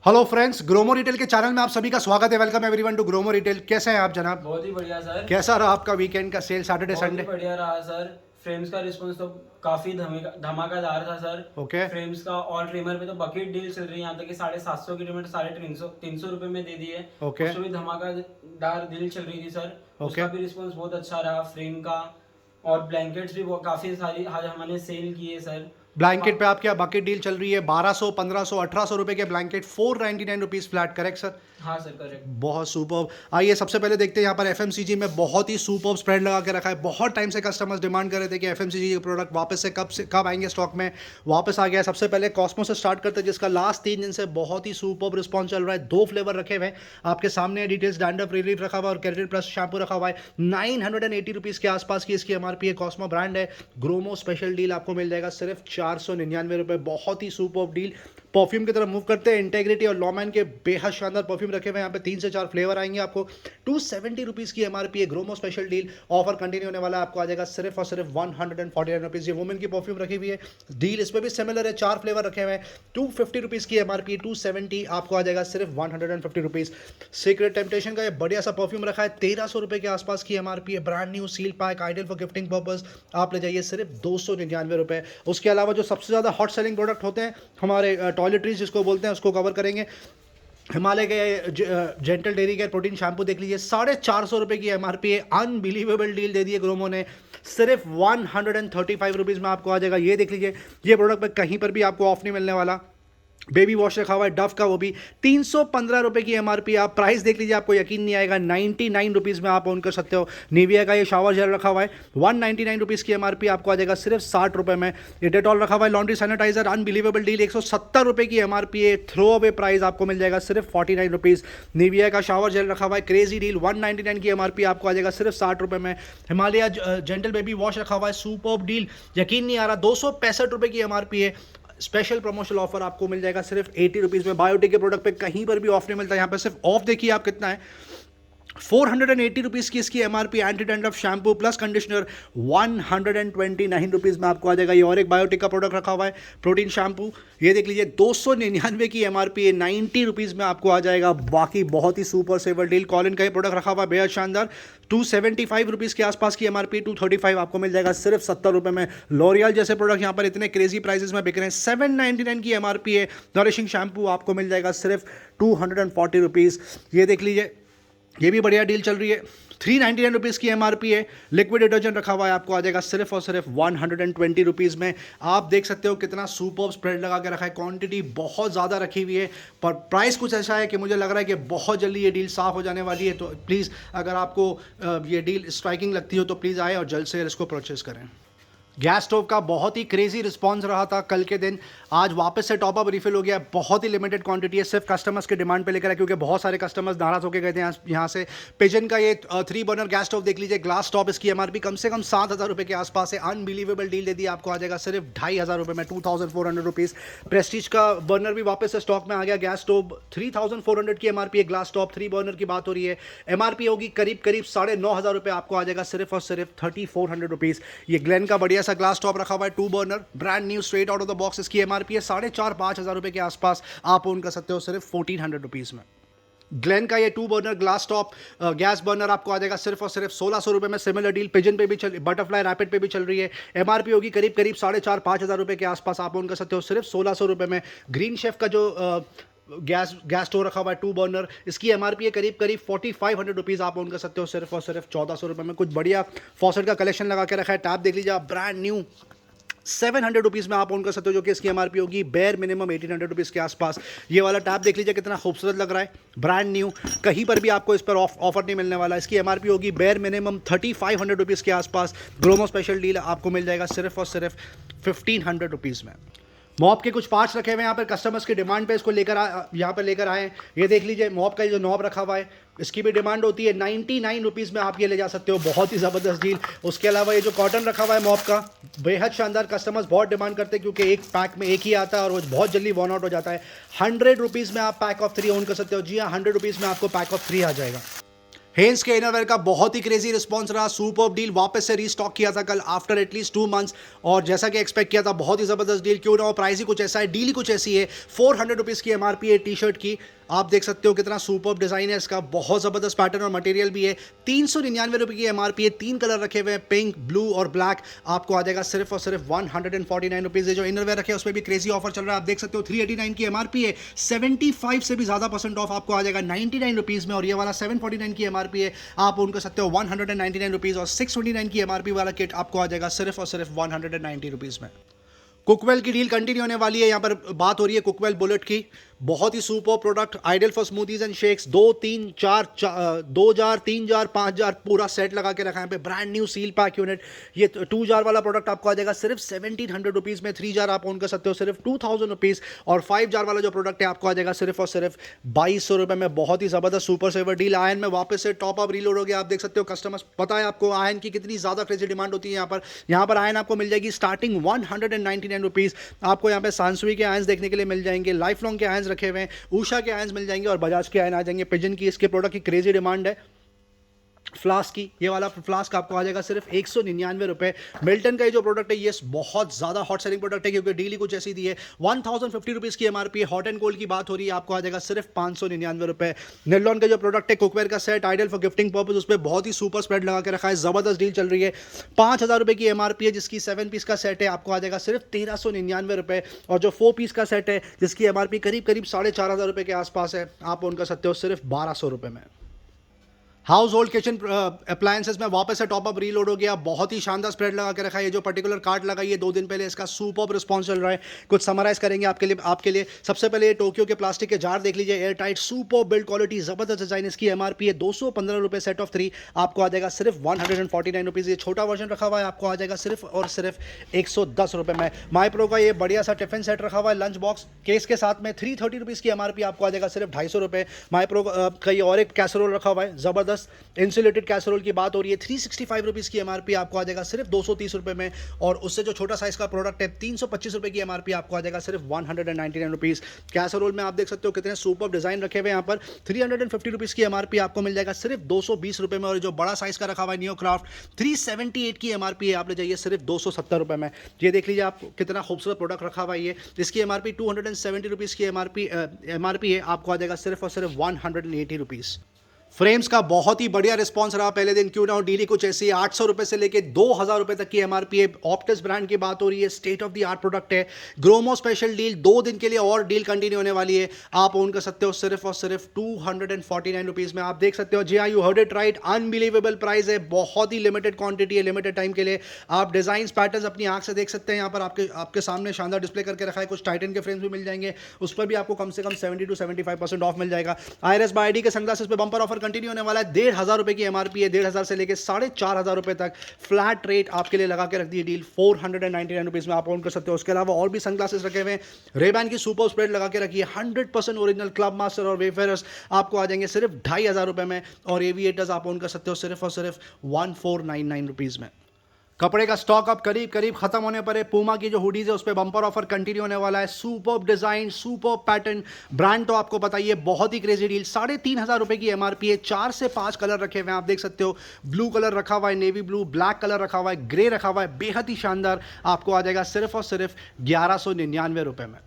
Hello friends, Gromo retail के channel में आप सभी का स्वागत है। Welcome everyone to Gromo retail. कैसे हैं आप जनाब? बहुत ही बढ़िया सर। कैसा रहा आपका वीकेंड का सेल, सैटरडे बहुत ही संडे? बढ़िया रहा सर। फ्रेम्स का रिस्पांस तो काफी धमाकेदार था सर। ओके। फ्रेम्स का और ट्रिमर पे तो बकेट डील चल रही है, यहाँ तक कि 750 की ट्रिमर 350 रुपए में दे दी है। ओके। उसमें भी धमाकेदार डील चल रही थी सर। ओके। उसका भी रिस्पांस बहुत अच्छा रहा फ्रेम का। और ब्लैंकेट्स भी काफी सारी आज हमने सेल की है सर। ब्लैंकेट पे आपके यहाँ बकेट डील चल रही है 1200, 1500, 1800 रुपए के blanket, 499 rupees flat, correct sir? हाँ सर, करेक्ट। बहुत सुपर। आइए सबसे पहले देखते हैं यहाँ पर एफएमसीजी में बहुत ही सुपर स्प्रेड लगा के रखा है। बहुत टाइम से कस्टमर्स डिमांड कर रहे थे कि एफएमसीजी के प्रोडक्ट वापस से कब आएंगे स्टॉक में। वापस आ गया है। सबसे पहले कॉस्मो से स्टार्ट करते हैं, जिसका लास्ट 3 दिन से बहुत ही सुपर रिस्पॉन्स चल रहा है। 2 फ्लेवर रखे हुए हैं आपके सामने, डिटेल्स डैंड्रफ रिलीफ रखा हुआ है और केराटिन प्लस शैम्पू रखा हुआ है। 980 रुपीज़ के आसपास की इसकी एमआरपी है। कॉस्मो ब्रांड है। ग्रोमो स्पेशल डील आपको मिल जाएगा सिर्फ 499 रुपये। बहुत ही सुपर डील। परफ्यूम की तरफ मूव करते हैं। इंटेग्रिटी और लॉमैन के बेहद शानदार परफ्यूम रखे हुए हैं। यहाँ पे 3 से 4 फ्लेवर आएंगे आपको। 270 रुपीज़ की एमआरपी है। Gromo special deal offer continue होने वाला है। आपको आ जाएगा सिर्फ और सिर्फ 149 रुपीज़। ये वुमेन की परफ्यूम रखी हुई है। डील इसमें भी सिमिलर है। 4 फ्लेवर रखे हुए हैं। 250 रुपीज़ की एमआरपी, 270 आपको आ जाएगा सिर्फ 150 रुपीज़। सीक्रेट टेम्पटेशन का ये बढ़िया सा परफ्यूम रखा है। 1300 रुपये के आसपास की एमआरपी है। Brand new seal pack, ideal for gifting purpose. आप ले जाइए सिर्फ 299 रुपये। उसके अलावा जो सबसे ज़्यादा हॉट सेलिंग प्रोडक्ट होते हैं हमारे टॉयलेटरीज जिसको बोलते हैं, उसको कवर करेंगे। हिमालय के gentle dairy care protein shampoo देख लीजिए, 450 रुपये की एमआरपी है। अनबिलीवेबल डील दे दी है ग्रोमो ने। सिर्फ 135 रुपीज़ में आपको आ जाएगा। ये देख लीजिए, ये प्रोडक्ट पे कहीं पर भी आपको ऑफ नहीं मिलने वाला। बेबी वॉश रखा हुआ है डव का, वो भी 315 रुपये की एमआरपी। आप प्राइस देख लीजिए, आपको यकीन नहीं आएगा। 99 रुपीज़ में आप ओन कर सकते हो। निविया का ये शावर जेल रखा हुआ है, 199 रुपीज़ की एमआरपी। आपको आ जाएगा सिर्फ 60 रुपये में। ये डेटॉल रखा हुआ है लॉन्ड्री सैनिटाइजर, अनबिलीवेबल डील, 170 रुपये की एमआरपी है। थ्रो अवे प्राइस आपको मिल जाएगा सिर्फ 49 रुपीज़। निविया का शावर जेल रखा हुआ है, क्रेजी डील, 199 की एमआरपी। आपको आ जाएगा सिर्फ 60 रुपये में। हिमालय जेंटल बेबी वॉश रखा हुआ है, सुपर्ब डील, यकीन नहीं आ रहा, 265 रुपये की एमआरपी है। स्पेशल प्रमोशनल ऑफर आपको मिल जाएगा सिर्फ 80 रुपीज़ में। बायोटिक के प्रोडक्ट पे कहीं पर भी ऑफ नहीं मिलता। यहाँ पे सिर्फ ऑफ देखिए आप कितना है, 480 रुपीज़ की इसकी MRP. Anti dandruff shampoo plus conditioner 129 rupees में आपको आ जाएगा। ये और एक बायोटिक का प्रोडक्ट रखा हुआ है, प्रोटीन शैम्पू, ये देख लीजिए, 299 की एमआरपी है, 90 रुपीज़ में आपको आ जाएगा। बाकी बहुत ही सुपर सेवर डील। कॉलिन का ये प्रोडक्ट रखा हुआ है बेहद शानदार, 275 रुपीज़ के आसपास की एमआरपी, 235 आपको मिल जाएगा सिर्फ 70 रुपये में। लॉरियल जैसे प्रोडक्ट यहाँ पर इतने क्रेजी प्राइसेस में बिक रहे हैं। 799 की एमआरपी है। नरिशिंग शैम्पू आपको मिल जाएगा सिर्फ 240 रुपीज़। ये देख लीजिए, ये भी बढ़िया डील चल रही है। 399 रुपीज़ की एमआरपी है। लिक्विड डिटर्जेंट रखा हुआ है, आपको आ जाएगा सिर्फ और सिर्फ 120 रुपीज़ में। आप देख सकते हो कितना सुपर स्प्रेड लगा के रखा है। क्वांटिटी बहुत ज़्यादा रखी हुई है, पर प्राइस कुछ ऐसा है कि मुझे लग रहा है कि बहुत जल्दी ये डील साफ़ हो जाने वाली है। तो प्लीज़, अगर आपको ये डील स्ट्राइकिंग लगती हो तो प्लीज़ आए और जल्द से इसको परचेज़ करें। गैस स्टोव का बहुत ही क्रेजी रिस्पांस रहा था कल के दिन। आज वापस से टॉप अप रिफिल हो गया। बहुत ही लिमिटेड क्वांटिटी है, सिर्फ कस्टमर्स के डिमांड पे लेकर है, क्योंकि बहुत सारे कस्टमर्स नाराज होकर गए थे यहाँ से। पिजन का ये 3 बर्नर गैस स्टोव देख लीजिए, ग्लास टॉप, इसकी एमआरपी कम से कम 7,000 रुपये के आसपास है। अनबिलीवेबल डील दे दी, आपको आ जाएगा सिर्फ 2,500 रुपये में, 2,400 रुपीज़। प्रेस्टीज का बर्नर भी वापस से स्टॉक में आ गया। गैस स्टोव 3,400 की एमआरपी है। ग्लास टॉप 3 बर्नर की बात हो रही है, एमआरपी होगी करीब 9,500 रुपये। आपको आ जाएगा सिर्फ और सिर्फ 3,400 रुपीज़। ये ग्लेन का बढ़िया सा ग्लास टॉप रखा हुआ है, 2 burner, brand new, straight out of the box. इसकी एमआरपी है 4,500-5,000 रुपये के आसपास। आप ओन कर सकते हो सिर्फ 1,400 रुपीज़ में। ग्लेन का ये 2 burner glass top gas burner आपको आ जाएगा सिर्फ और सिर्फ 1,600 रुपये में। सिमिलर डील पिजन पे भी बटरफ्लाई रैपिड पे भी चल रही है। एमआरपी होगी करीब 4,500-5,000 रुपये के आसपास। आप ओन कर सकते हो सिर्फ 1,600 रुपये में। ग्रीन शेफ का जो गैस स्टोव रखा हुआ है 2 बर्नर, इसकी एमआरपी है करीब 4,500 रुपीज़। आप ओन कर सकते हो सिर्फ और सिर्फ 1,400 रुपये में। कुछ बढ़िया फॉसेट का कलेक्शन लगा के रखा है। टैप देख लीजिए आप, ब्रांड न्यू, 700 रुपीज़ में आप ओन कर सकते हो, जो कि इसकी एमआरपी होगी बेयर मिनिमम 1,800 रुपीज़ के आसपास। ये वाला टैप देख लीजिए कितना खूबसूरत लग रहा है, ब्रांड न्यू, कहीं पर भी आपको इस पर ऑफर नहीं मिलने वाला। इसकी एमआरपी होगी बेयर मिनिमम 3,500 रुपीज़ के आसपास। ग्रोमो स्पेशल डील आपको मिल जाएगा सिर्फ और सिर्फ 1,500 रुपीज़ में। मॉप के कुछ पार्ट्स रखे हुए हैं यहाँ पर, कस्टमर्स की डिमांड पे इसको यहाँ पर लेकर आए। ये देख लीजिए, मॉप का जो नॉब रखा हुआ है, इसकी भी डिमांड होती है। 99 रुपीज़ में आप ये ले जा सकते हो, बहुत ही ज़बरदस्त डील। उसके अलावा ये जो कॉटन रखा हुआ है मॉप का, बेहद शानदार, कस्टमर्स बहुत डिमांड करते हैं, क्योंकि एक पैक में एक ही आता है और वो बहुत जल्दी वन आउट हो जाता है। 100 रुपीज़ में आप पैक ऑफ 3 ओन कर सकते हो। जी हाँ, 100 रुपीज़ में आपको पैक ऑफ 3 आ जाएगा। हेंस के इनरवेयर का बहुत ही क्रेजी रिस्पॉन्स रहा। सुपर्ब डील, वापस से रीस्टॉक किया था कल आफ्टर एटलीस्ट 2 मंथ्स, और जैसा कि एक्सपेक्ट किया था बहुत ही ज़बरदस्त डील। क्यों ना हो, प्राइस ही कुछ ऐसा है, डील ही कुछ ऐसी है। 400 रुपीज़ की एमआरपी है टी शर्ट की। आप देख सकते हो कितना सुपर्ब डिज़ाइन है इसका, बहुत ज़बरदस्त पैटर्न और मटेरियल भी है। 399 रुपये की एमआरपी है, 3 कलर रखे हुए हैं, पिंक, ब्लू और ब्लैक। आपको आ जाएगा सिर्फ और सिर्फ 149 रुपीज़ है। जो इनरवेयर रखे हैं उसमें भी क्रेजी ऑफर चल रहा है। आप देख सकते हो 389 की एमआरपी है, 75 से भी ज़्यादा % ऑफ आपको आ जाएगा 99 रुपीज़ में। और ये वाला 749 की एमआरपी है, आप उनको सकते हो 199 रुपीज़। और 629 की एमआरपी वाला किट आपको आ जाएगा सिर्फ और सिर्फ 190 रुपीज़ में। कुकवेल की डील कंटिन्यू होने वाली है। यहाँ पर बात हो रही है कुकवेल बुलेट की, बहुत ही super product, ideal for smoothies and shakes. 2 3 4 2 jar 3 jar 5 jar पूरा सेट लगा के रखा है यहाँ पे। Brand new seal pack unit. ये 2 जार वाला प्रोडक्ट आपको आ जाएगा सिर्फ 1700 रुपीज़ में। 3 जार आप ओन कर सकते हो सिर्फ 2000 रुपीज़। और 5 जार वाला जो प्रोडक्ट है आपको आ जाएगा सिर्फ और सिर्फ 2200 रुपये में। बहुत ही ज़बरदस्त सुपर सेवर डील। आयन में वापस से टॉप अप रीलोड हो गया। आप देख सकते हो कस्टमर्स, पता है आपको आयन की कितनी ज़्यादा क्रेजी डिमांड होती है यहाँ पर आयन आपको मिल जाएगी स्टार्टिंग 199 रुपीज़। आपको यहाँ पे सांसुई के आयंस देखने के लिए मिल जाएंगे, लाइफ लॉन्ग के आयंस रखे हुए हैं, उषा के आयंस मिल जाएंगे और बजाज के आयन आ जाएंगे। पिजन की इसके प्रोडक्ट की क्रेजी डिमांड है। फ्लास्क की, ये वाला फ्लास्क आपको आ जाएगा सिर्फ 199 रुपये। मिल्टन का ये जो प्रोडक्ट है ये बहुत ज़्यादा हॉट सेलिंग प्रोडक्ट है क्योंकि डील ही कुछ ऐसी दी है। 1050 रुपीज़ की एमआरपी है। हॉट एंड कोल्ड की बात हो रही है, आपको आ जाएगा सिर्फ 599 रुपये। निलॉन का जो प्रोडक्ट है कुकवेयर का set, ideal for gifting purpose, उस पर बहुत ही सुपर स्प्रेड लगा के रखा है। ज़बरदस्त डील चल रही है। 5000 रुपये की एमआरपी है जिसकी 7 पीस का सेट है, आपको आ जाएगा सिर्फ 1399 रुपये। और जो 4 पीस का सेट है जिसकी एमआरपी करीब 4500 रुपये के आसपास है, आप उनका सकते हो सिर्फ 1200 रुपये में। हाउस होल्ड किचन अप्लायंसेस में वापस से टॉप अप रीलोड हो गया। बहुत ही शानदार स्प्रेड लगा के रखा है। ये जो पर्टिकुलर कार्ड लगाई है 2 दिन पहले, इसका सुपर्ब रिस्पॉन्स चल रहा है। कुछ समराइज करेंगे आपके लिए। सबसे पहले टोक्यो के प्लास्टिक के जार देख लीजिए, air tight, super build quality, जबरदस्त डिजाइन। इसकी एमआरपी है 215 रुपये, सेट ऑफ 3 आपको आ जाएगा सिर्फ 149 रुपीज़। ये छोटा वर्जन रखा हुआ है, आपको आ जाएगा सिर्फ और सिर्फ 110 रुपये में। माई प्रो का ये बढ़िया सा टिफिन सेट रखा हुआ है लंच बॉक्स केस के साथ में, 330 रुपीज़ की एमआरपी, आपको आ जाएगा सिर्फ 250 रुपये। माई प्रो का ये और एक कैसरोल रखा हुआ है, जबरदस्त इंसुलेटेड कैसरोल की बात हो रही है। 365 रुपीज़ की एमआरपी, आपको आ जाएगा सिर्फ 230 रुपये में। और उससे जो छोटा साइज का प्रोडक्ट है 325 रुपये की एमआरपी, आपको आ जाएगा सिर्फ 199 रुपीज़। कैसरोल में आप देख सकते हो कितने सुपर डिजाइन रखे हुए हैं यहाँ पर। 350 रुपीज़ की एमआरपी आपको मिल जाएगा सिर्फ 220 रुपये में। और जो बड़ा साइज का रखा हुआ है नियो क्राफ्ट, 378 की एमआरपी है, आप ले जाइए सिर्फ 270 रुपये में। ये देख लीजिए आप कितना खूबसूरत प्रोडक्ट रखा हुआ है ये। इसकी एमआरपी 270 रुपीज़ की एमआरपी है, आपको आ जाएगा सिर्फ और सिर्फ 180 रुपीज़। फ्रेम्स का बहुत ही बढ़िया रिस्पांस रहा पहले दिन। क्यों ना हो, डीली कुछ ऐसी 800 रुपये से लेके 2000 रुपये तक की एमआरपी है। ऑप्टिस ब्रांड की बात हो रही है, state of the art product है। ग्रोमो स्पेशल डील 2 दिन के लिए और डील कंटिन्यू होने वाली है, आप ओन कर सकते हो सिर्फ और सिर्फ 249 रुपीज़ में। आप देख सकते हो, जी हाँ, you heard it right, unbelievable price है। बहुत ही लिमिटेड क्वांटिटी है, लिमिटेड टाइम के लिए। आप डिजाइन पैटर्न अपनी आंख से देख सकते हैं। यहाँ पर आपके सामने शानदार डिस्प्ले करके रखा है। कुछ टाइटन के फ्रेम्स भी मिल जाएंगे, उस पर भी आपको कम से कम 70 to 75% ऑफ मिल जाएगा। IRS बाय ID के सनग्लासेस पे बंपर ऑफर कंटिन्यू होने वाला है। 1500 रुपये की एमआरपी है, 1500 से लेकर 4500 रुपये तक फ्लैट रेट आपके लिए लगा के रख दी डील 499 रुपीज़ में, आप ओन कर सकते हो। उसके अलावा और भी सनग्लासेस रखे हुए हैं। रेबैन की सुपर स्प्रेड लगा के रखी है, 100% ओरिजिनल क्लब मास्टर और वेफेयर्स आपको आ जाएंगे सिर्फ 2500 रुपये में। और एविएटर्स आप ओन कर सकते हो सिर्फ और सिर्फ 1499 रुपीज़ में। कपड़े का स्टॉक अब करीब करीब खत्म होने पर है। पूमा की जो हुडीज है उस पर बम्पर ऑफर कंटिन्यू होने वाला है। Superb design, superb pattern, brand तो आपको बताइए, बहुत ही क्रेजी डील। 3500 रुपये की एमआरपी है। 4 से 5 कलर रखे हुए हैं, आप देख सकते हो। ब्लू कलर रखा हुआ है, नेवी ब्लू, ब्लैक कलर रखा हुआ है, ग्रे रखा हुआ है, बेहद ही शानदार। आपको आ जाएगा सिर्फ और सिर्फ 1199 रुपये में।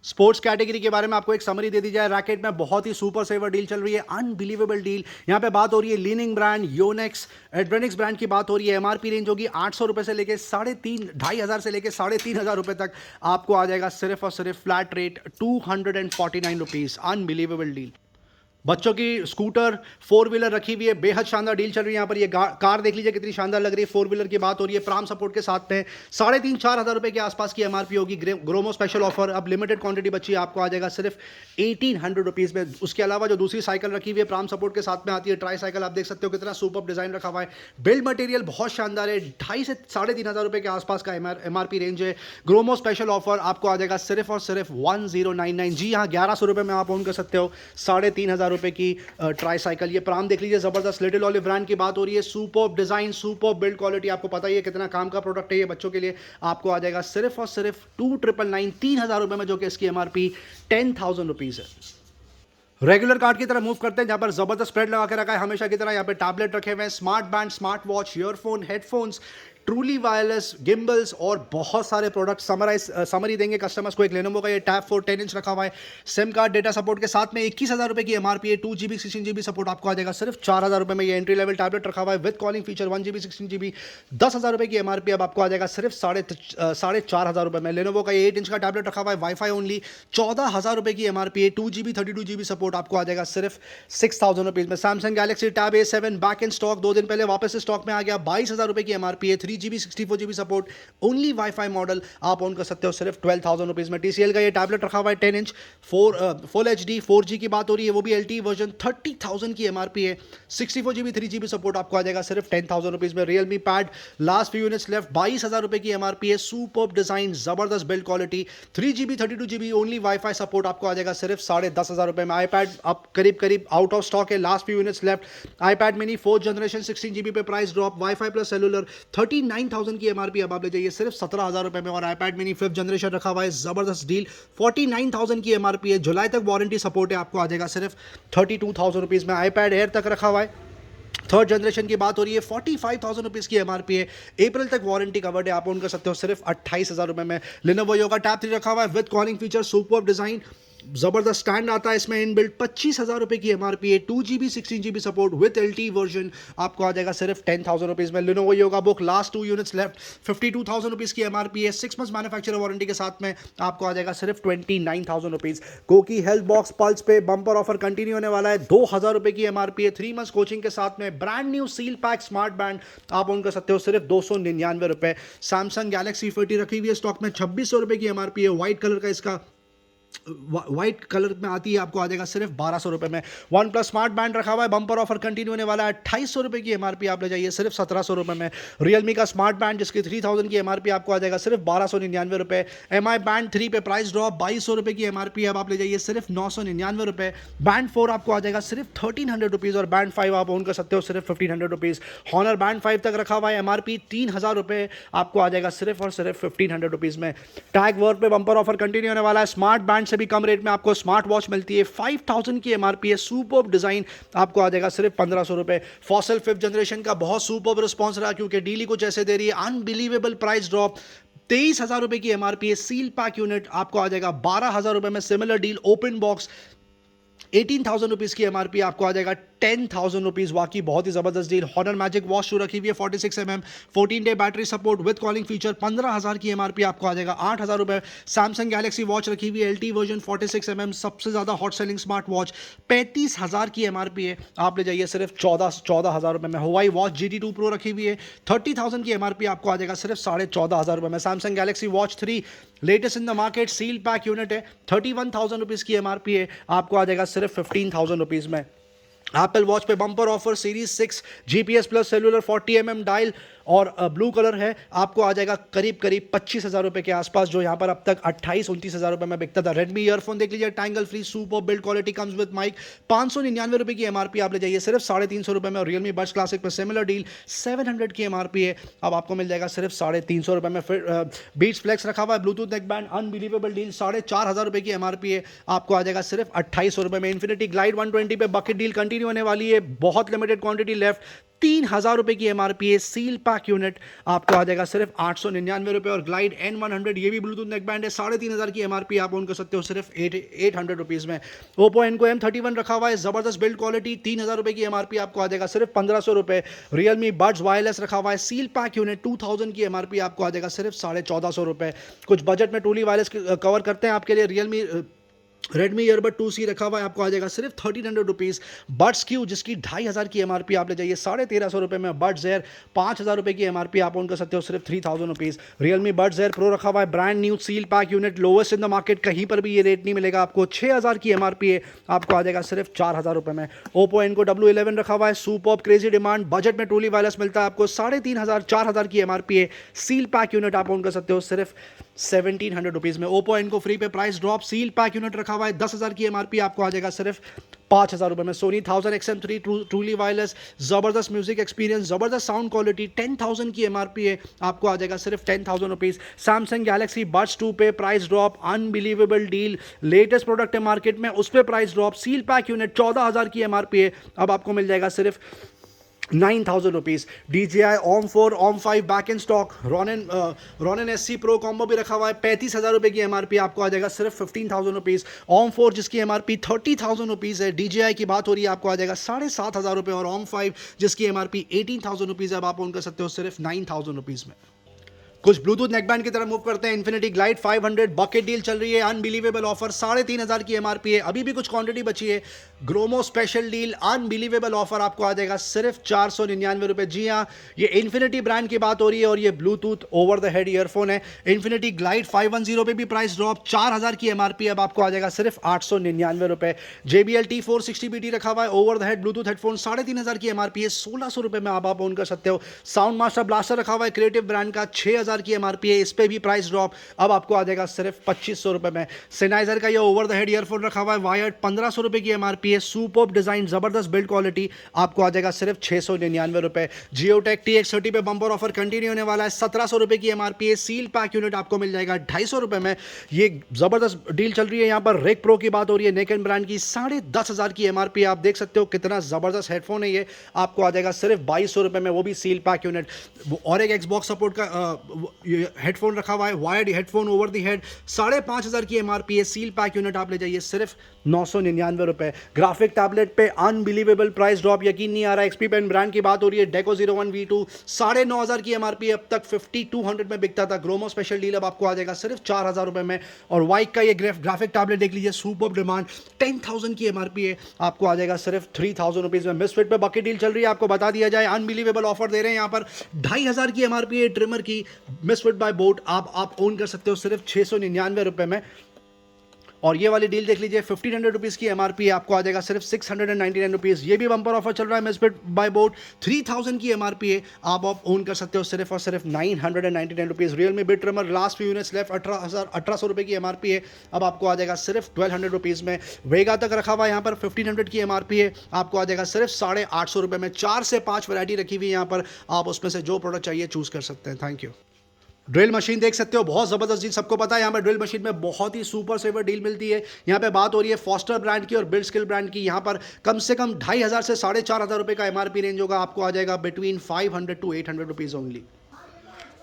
स्पोर्ट्स कैटेगरी के बारे में आपको एक समरी दे दी जाए। रैकेट में बहुत ही सुपर सेवर डील चल रही है, अनबिलीवेबल डील। यहाँ पे बात हो रही है लीनिंग ब्रांड, योनेक्स, एड्रेनिक्स ब्रांड की बात हो रही है। एमआरपी रेंज होगी 800 रुपये से लेकर 2500 से लेकर 3500 रुपये तक, आपको आ जाएगा सिर्फ और सिर्फ flat rate 249 rupees. Unbelievable deal. बच्चों की स्कूटर 4 व्हीलर रखी हुई है, बेहद शानदार डील चल रही है यहाँ पर। ये कार देख लीजिए कितनी शानदार लग रही है। 4 व्हीलर की बात हो रही है, प्राम सपोर्ट के साथ में 3500-4000 रुपये के आसपास की एमआरपी होगी। ग्रोमो स्पेशल ऑफर, अब लिमिटेड क्वांटिटी बची है, आपको आ जाएगा सिर्फ 1800 रुपीज़ में। उसके अलावा जो दूसरी साइकिल रखी हुई है प्राम सपोर्ट के साथ में आती है, ट्राई साइकिल, आप देख सकते हो कितना सुपर डिजाइन रखा हुआ है। बिल्ड मटेरियल बहुत शानदार है, 2500 से 3500 रुपये के आसपास का एमआरपी रेंज है। ग्रोमो स्पेशल ऑफर आपको आ जाएगा सिर्फ और सिर्फ 1099। जी हाँ, 1100 रुपये में आप ओन कर सकते हो 3500 रुपये की ट्राई साइकिल। ये प्राम देख लीजिए, जबरदस्त लिटिल ऑलिव ब्रांड की बात हो रही है। Superb design, superb build quality, आपको पता ही है कितना काम का प्रोडक्ट है ये बच्चों के लिए। आपको आ जाएगा सिर्फ और सिर्फ 2999, 3000 रुपये में, जो कि इसकी एमआरपी 10,000 रुपीज़ है। रेगुलर कार्ड की तरह मूव करते हैं, जहाँ पर जबरदस्त स्प्रेड लगा के रखा है हमेशा की तरह। यहाँ पे टैबलेट रखे हुए हैं, smart band, smart watch, earphone, headphones, truly wireless, gimbals और बहुत सारे प्रोडक्ट समरी देंगे कस्टमर्स को। एक लेनोवो का ये टैब 4 10 इंच रखा हुआ है, सिम कार्ड डेटा सपोर्ट के साथ में 21,000 रुपये की एमआरपी है। 2 GB 16 GB सपोर्ट आपको आ जाएगा सिर्फ 4,000 रुपये में। ये एंट्री लेवल टैबलेट रखा हुआ है with calling feature, 1 GB 16 GB, 10,000 रुपये की एमआरपी अब आपको आ जाएगा सिर्फ 4,500 रुपये में। लेनोवो का ये 8 इंच का टैबलेट रखा हुआ है, वाईफाई ओनली, 14,000 रुपये की एमआरपी है। 2 GB 32 GB सपोर्ट आपको आ जाएगा सिर्फ 6,000 रुपीज़ में। Samsung Galaxy tab A7 back in stock, 2 दिन पहले वापस से स्टॉक में आ गया, 22,000 रुपये की एमआरपी है। 3 GB 64 GB support, only wifi model आप ऑन कर सकते हो सिर्फ 12,000 रुपीज़ में। TCL का ये टैबलेट रखा हुआ है 10 इंच, फुल HD 4G की बात हो रही है, वो भी LTE वर्जन, 30,000 की एमआरपी है। 64 GB 3 GB सपोर्ट आपको आ जाएगा सिर्फ 10,000 रुपीज़ में। Realme pad last few units left, 22,000 रुपये की एमआरपी है। सुपर्ब डिजाइन, जबरदस्त build quality, 3 GB 32 GB only wifi support आपको आ जाएगा सिर्फ 10,500 रुपये में। iPad अब करीब आउट ऑफ स्टॉक है, last few units left. iPad mini 4th generation 16 GB पे price drop, wifi plus cellular, 39,000 की एमआरपी अब आप ले जाइए सिर्फ 17,000 रुपये में। और iPad मिनी 5th जनरेशन रखा हुआ है, जबरदस्त डील, 49,000 की एमआरपी है। जुलाई तक वारंटी सपोर्ट है, आपको आ जाएगा सिर्फ 32,000 रुपीज़ में। iPad Air तक रखा हुआ है, 3rd जनरेशन की बात हो रही है, 45,000 रुपीज़ की एमआरपी है। अप्रैल तक वारंटी कवर्ड है, आप ऑन कर सकते हो सिर्फ 28,000 रुपये में। Lenovo Yoga Tab 3 रखा हुआ है with calling feature, superb design, जबरदस्त स्टैंड आता है इसमें इनबिल्ट, 25,000 रुपये की एमआरपी है। 2 GB 16 GB support with LTE version आपको आ जाएगा सिर्फ 10,000 रुपीज़ में। Lenovo Yoga Book last 2 units left, 52,000 rupees की एमआरपी है। 6 मंथ्स मैन्युफैक्चरर वारंटी के साथ में आपको आ जाएगा सिर्फ 29,000 rupees. Goki health box pulse पे बम्पर ऑफर कंटिन्यू होने वाला है, 2,000 रुपये की एमआरपी है। 3 मंथ्स कोचिंग के साथ में brand new seal pack smart band आप ऑन कर सकते हो सिर्फ 299 रुपये। सैमसंग गैलेक्सी 40 रखी हुई है स्टॉक में, 2600 रुपये की एमआरपी है। व्हाइट कलर का इसका व्हाइट कलर में आती है, आपको आ जाएगा सिर्फ 1,200 रुपये में। वन प्लस स्मार्ट बैंड रखा हुआ है, बम्पर ऑफर कंटिन्यू होने वाला है, 2,800 रुपये की एमआरपी आप ले जाइए सिर्फ 1,700 रुपये में। रियलमी का स्मार्ट बैंड जिसकी 3,000 की एमआरपी आपको आ जाएगा सिर्फ 1,299 रुपये। MI बैंड 3 पे प्राइस ड्रॉप, 2,200 रुपये की एमआरपी अब आप ले जाइए सिर्फ 999 रुपये। बैंड 4 आपको आ जाएगा सिर्फ 1,300 रुपीज़ और बैंड 5 आप ओन कर सकते हो सिर्फ 1,500 रुपीज़। हॉनर बैंड 5 तक रखा हुआ है, एमआरपी 3,000 रुपये आपको आ जाएगा सिर्फ और सिर्फ 1,500 रुपीज़ में। टैग वर्क पे बम्पर ऑफर कंटिन्यू होने वाला है, स्मार्ट बैंड से भी कम रेट में आपको स्मार्ट वॉच मिलती है, 5,000 की एमआरपी है। सुपर्ब डिजाइन आपको आ जाएगा सिर्फ 1,500 रुपये। फॉसल 5th जनरेशन का बहुत सुपर्ब रिस्पॉन्स रहा, क्योंकि डीली कुछ ऐसे दे रही है, अनबिलीवेबल प्राइस ड्रॉप, 23,000 रुपये की एमआरपी है। सील पैक यूनिट आपको आ जाएगा 12,000 रुपये में। Similar deal open box 18,000 rupees की एमआरपी आपको आ जाएगा 10,000 रुपीज़। वाकई बहुत ही ज़बरदस्त डील। हॉनर मैजिक वॉच शू रखी हुई है 46 mm, 14 day battery support with calling feature, 15,000 की एमआरपी आपको आ जाएगा 8,000 रुपये। सैमसंग गैलेक्सी वॉच रखी हुई है LTE वर्जन 46 mm, सबसे ज़्यादा हॉट सेलिंग स्मार्ट वॉच, 35,000 की एमआरपी है, आप ले जाइए सिर्फ 14,000 रुपये में। हवाई वॉच GT2 Pro रखी हुई है, 30,000 की एमआरपी आपको आ जाएगा सिर्फ 14,500 रुपये में। Samsung Galaxy watch 3 latest in the market, seal pack unit है, 31,000 रुपीज़ की एमआरपी है, आपको आ जाएगा सिर्फ 15,000 रुपीज़ में। एप्पल वॉच पे bumper offer, series 6 GPS plus cellular, 40 mm dial और ब्लू कलर है, आपको आ जाएगा करीब 25,000 रुपये के आसपास, जो यहाँ पर अब तक 28-29,000 रुपये में बिकता था। रेडमी ईयरफोन देख लीजिए, tangle free, super build quality, comes with mic, 599 रुपये की एमआरपी आप ले जाइए सिर्फ 350 रुपये में। और रियलमी बड्स क्लासिक पर सिमिलर डील 700 की एमआरपी है, अब आपको मिल जाएगा सिर्फ 350 रुपये में। फिर बीट्स फ्लेक्स रखा हुआ है, Bluetooth neck band, unbelievable deal, 4,500 रुपये की एमआरपी है, आपको आ जाएगा सिर्फ 2,800 रुपये में। इन्फिनिटी ग्लाइड 120 पे बकेट डील कंटिन्यू होने वाली है, बहुत लिमिटेड क्वांटिटी लेफ्ट, 3,000 रुपये की एमआरपी है। सील पैक यूनिट आपको आ जाएगा सिर्फ 899 रुपये। और ग्लाइड N100 ये भी ब्लूटूथ नेक बैंड है, 3,500 की एमआरपी आप ऑन कर सकते हो सिर्फ 800 रुपीज़ में। ओप्पो Enco M31 रखा हुआ है, जबरदस्त बिल्ड क्वालिटी, 3,000 रुपये की एमआरपी आपको आ जाएगा सिर्फ 1,500 रुपये। रियलमी बड्स वायरलेस रखा हुआ है, सील पैक यूनिट, 2,000 की एमआरपी आपको आ जाएगा सिर्फ 1,450 रुपये। कुछ बजट में ट्रूली वायरलेस कवर करते हैं आपके लिए, रियलमी रेडमी ईयरबड 2C रखा हुआ है, आपको आ जाएगा सिर्फ 1,300 रुपीज़। बड्स क्यू जिसकी 2,500 की एमआरपी आप ले जाइए 1,350 रुपये में। बड्स एयर 5,000 रुपये की एमआरपी आप ऑन कर सकते हो सिर्फ 3,000 rupees. Realme buds air pro रखा हुआ है, brand new seal pack unit, lowest in the market, कहीं पर भी ये रेट नहीं मिलेगा आपको, 6,000 की एमआरपी है, आपको आ जाएगा सिर्फ 4,000 रुपये में। ओप्पो Enco W11 रखा हुआ है, सुपर्ब क्रेजी डिमांड, बजट में ट्रूली वायरलेस मिलता है आपको, 3,500 4,000 की एमआरपी है। सील पैक यूनिट आप ऑन कर सकते हो सिर्फ 1,700 रुपीज़ में। ओप्पो Enco फ्री पे price drop, seal pack unit रखा हुआ है, 10,000 की एमआरपी आपको आ जाएगा सिर्फ 5,000 रुपये में। सोनी 1000 XM3 ट्रूली वायरलेस, ज़बरदस्त म्यूजिक एक्सपीरियंस, ज़बरदस्त साउंड क्वालिटी, 10,000 की MRP है, आपको आ जाएगा सिर्फ 10,000 रुपीज़। सैमसंग गैलेक्सी बड्स 2 पे price drop, unbelievable deal, latest product है मार्केट में, उस पर price drop, seal pack unit 14,000 की MRP है, अब आपको मिल जाएगा सिर्फ 9,000 rupees. DJI OM 4 OM 5 back in stock, Ronin SC Pro combo भी रखा हुआ है, 35,000 रुपये की MRP, आपको आ जाएगा सिर्फ 15,000 रुपीज़। OM 4 जिसकी MRP 30,000 रुपीज़ है, DJI की बात हो रही है, आपको आ जाएगा 7,500 रुपये, और OM 5 जिसकी MRP 18,000 रुपीज़ है, अब आप ओन कर सकते हो सिर्फ 9,000 रुपीज़ में। कुछ ब्लूटूथ नेकबैंड की तरफ मूव करते हैं। इन्फिनिटी ग्लाइड 500 बकेट डील चल रही है, अनबिलीवेबल ऑफर, 3,500 की MRP है, अभी भी कुछ क्वांटिटी बची है। Gromo special deal, unbelievable offer, आपको आ जाएगा सिर्फ 499 रुपये। जी हाँ, ये इन्फिनिटी ब्रांड की बात हो रही है और ये Bluetooth over the head earphone है। इन्फिनिटी ग्लाइड 510 पे भी प्राइस ड्रॉप, 4,000 की MRP, अब आपको आ जाएगा सिर्फ 899 रुपये। JBL T460BT रखा हुआ है, over the head Bluetooth headphone, 3,500 की MRP है, 1,600 रुपये में आप ओन कर सकते हो। साउंड मास्टर ब्लास्टर रखा हुआ है क्रिएटिव ब्रांड का, 6,000 की MRP है, इस पे भी प्राइस ड्रॉप, अब आपको आ जाएगा सिर्फ 2,500 रुपये में। सेनाइजर का ये ओवर द हेड ईयरफोन रखा हुआ है वायर्ड, 1,500 रुपये की MRP है, सुपर्ब डिजाइन, जबरदस्त बिल्ड क्वालिटी, आपको आ जाएगा सिर्फ 699 रुपये। जियोटेक TX30 पे बम्पर ऑफर कंटिन्यू होने वाला है, 1,700 रुपये की MRP है, सील पैक यूनिट आपको मिल जाएगा 250 रुपये में। ये जबरदस्त डील चल रही है यहाँ पर। रिक प्रो की बात हो रही है, नेकन ब्रांड की, 10,500 की MRP है, आप देख सकते हो कितना जबरदस्त हेडफोन है ये, आपको आ जाएगा सिर्फ 2,200 रुपये में, वो भी सील पैक यूनिट। और एक एक्सबॉक्स सपोर्ट का हेडफोन रखा हुआ है, wired headphone over the head, 5,500 की MRP है, सील पैक यूनिट आप ले जाइए सिर्फ 999 रुपये। ग्राफिक टैबलेट पे अनबिलीवेबल प्राइस ड्रॉप, यकीन नहीं आ रहा है। XP पेन ब्रांड की बात हो रही है, डेको 01V2, 9,500 की MRP, अब तक 5,200 में बिकता था। ग्रोमो स्पेशल डील अब आपको आ जाएगा सिर्फ 4,000 रुपये में। और वाइक का ये ग्राफिक टैबलेट देख लीजिए, सुपर डिमांड, 10,000 की MRP है, आपको आ जाएगा सिर्फ 3,000 रुपीज़ में। मिसफिट पे बकेट डील चल रही है, आपको बता दिया जाए, अनबिलीवेबल ऑफर दे रहे हैं यहाँ पर, 2,500 की MRP है ट्रिमर की, मिसफिट बाय बोट, आप ओन कर सकते हो सिर्फ 699 रुपये में। और ये वाली डील देख लीजिए, 1,500 रुपीज़ की MRP है, आपको आ जाएगा सिर्फ 699 रुपीज़। ये भी बम्पर ऑफर चल रहा है मिसफिट बाय बोट, 3,000 की MRP है, आप ओन कर सकते हो सिर्फ और सिर्फ 999 rupees. Realme bit trimmer, last few units left, 1,800 रुपये की MRP है, अब आपको आ जाएगा सिर्फ 1,200 रुपीज़ में। वेगा तक रखा हुआ है यहाँ पर, 1,500 की MRP है, आपको आ जाएगा सिर्फ 850 रुपये में। 4 से 5 वैरायटी रखी हुई है यहाँ पर, आप उसमें से जो प्रोडक्ट चाहिए चूज़ कर सकते हैं। Thank you. ड्रिल मशीन देख सकते हो, बहुत ज़बरदस्त डील, सबको पता है यहाँ पर ड्रिल मशीन में बहुत ही सुपर सेवर डील मिलती है। यहाँ पे बात हो रही है फॉस्टर ब्रांड की और बिल्ड स्किल ब्रांड की। यहाँ पर कम से कम 2,500 से 4,500 रुपये का MRP रेंज होगा, आपको आ जाएगा between 500 to 800 rupees only.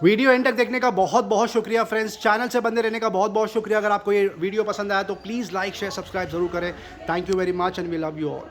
Video and तक देखने का बहुत बहुत शुक्रिया फ्रेंड्स, चैनल से बने रहने का बहुत बहुत शुक्रिया। अगर आपको ये वीडियो पसंद आया तो प्लीज़ लाइक शेयर सब्सक्राइब जरूर करें। Thank you very much and we love you all.